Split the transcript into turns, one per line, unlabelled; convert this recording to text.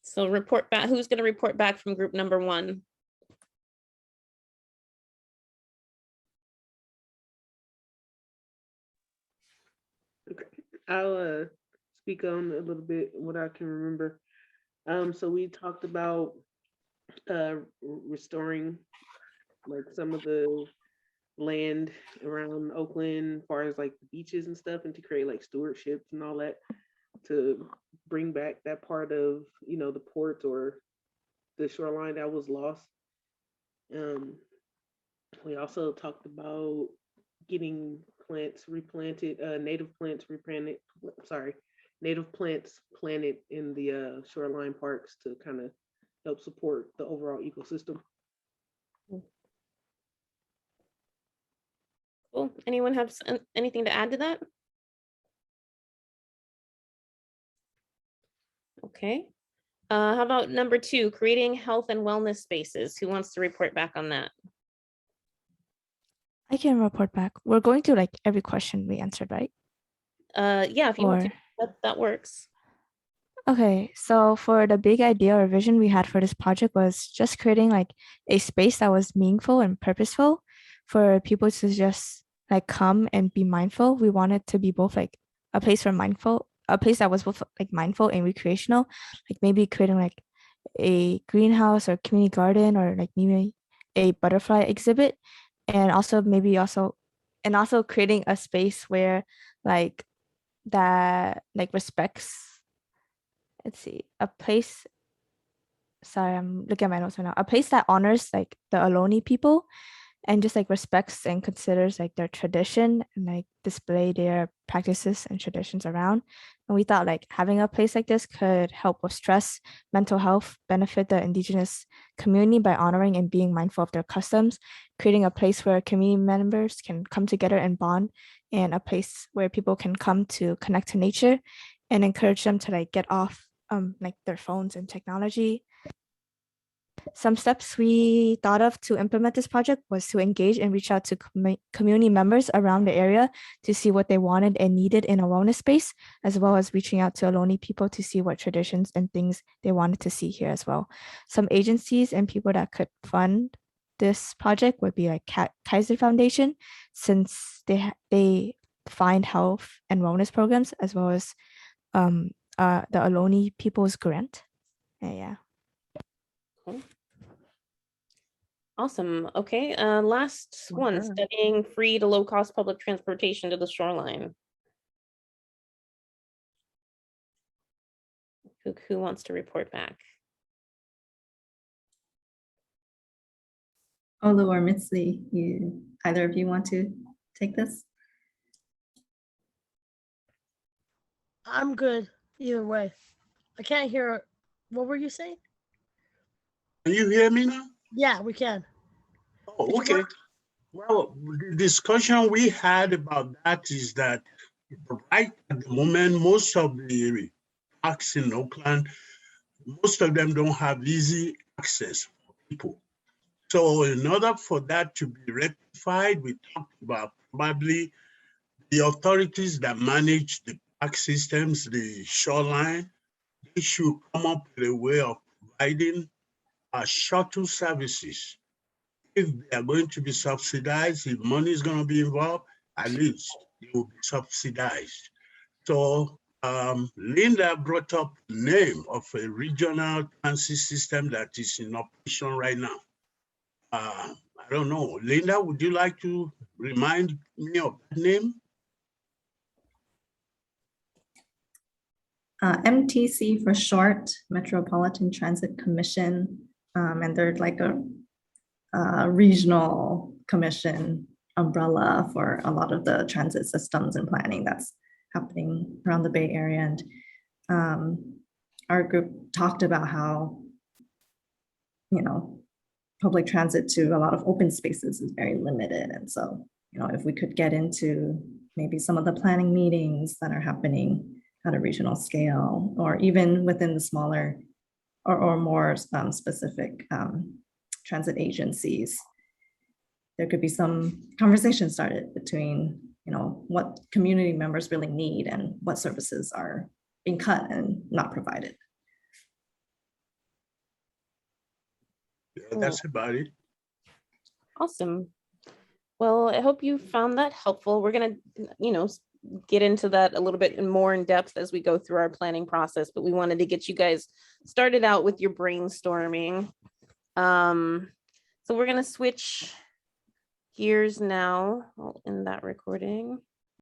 So report back. Who's going to report back from group number 1?
Okay, I'll speak on a little bit what I can remember. So we talked about restoring like some of the land around Oakland, as far as like the beaches and stuff, and to create like stewardships and all that to bring back that part of the port or the shoreline that was lost. We also talked about getting plants replanted, native plants replanted. Sorry, native plants planted in the shoreline parks to kind of help support the overall ecosystem.
Cool. Anyone have anything to add to that? Okay. How about number 2, creating health and wellness spaces? Who wants to report back on that?
I can report back. We're going to like every question we answered, right?
Yeah, if you want to, that works.
Okay, so for the big idea or vision we had for this project was just creating like a space that was meaningful and purposeful for people to just like come and be mindful. We wanted to be both like a place that was both like mindful and recreational, like maybe creating like a greenhouse or community garden or like maybe a butterfly exhibit, and also creating a space where like that like respects, let's see, a place, sorry, I'm looking at my notes right now, a place that honors like the Ohlone people and just like respects and considers like their tradition and like display their practices and traditions around. And we thought like having a place like this could help with stress, mental health, benefit the indigenous community by honoring and being mindful of their customs, creating a place where community members can come together and bond, and a place where people can come to connect to nature and encourage them to like get off like their phones and technology. Some steps we thought of to implement this project was to engage and reach out to community members around the area to see what they wanted and needed in a wellness space, as well as reaching out to Ohlone people to see what traditions and things they wanted to see here as well. Some agencies and people that could fund this project would be like Kaiser Foundation, since they find health and wellness programs, as well as the Ohlone People's Grant. Yeah.
Cool. Awesome. Okay. Last one, studying free to low-cost public transportation to the shoreline. Who wants to report back?
Olu or Mitzi, either of you want to take this?
I'm good either way. I can't hear. What were you saying?
Can you hear me now?
Yeah, we can.
Oh, okay. Well, the discussion we had about that is that right at the moment, most of the parks in Oakland, most of them don't have easy access for people. So in order for that to be rectified, we talked about probably the authorities that manage the park systems, the shoreline, they should come up with a way of providing shuttle services. If they are going to be subsidized, if money is going to be involved, at least they will be subsidized. So Linda brought up the name of a regional transit system that is in operation right now. I don't know. Linda, would you like to remind me of that name?
MTC for short, Metropolitan Transit Commission, and they're like a regional commission umbrella for a lot of the transit systems and planning that's happening around the Bay Area. And our group talked about how, public transit to a lot of open spaces is very limited. And so, if we could get into maybe some of the planning meetings that are happening at a regional scale, or even within the smaller or more specific transit agencies, there could be some conversation started between, what community members really need and what services are being cut and not provided.
That's about it.
Awesome. Well, I hope you found that helpful. We're gonna, get into that a little bit more in depth as we go through our planning process, but we wanted to get you guys started out with your brainstorming. So we're gonna switch gears now. I'll end that recording.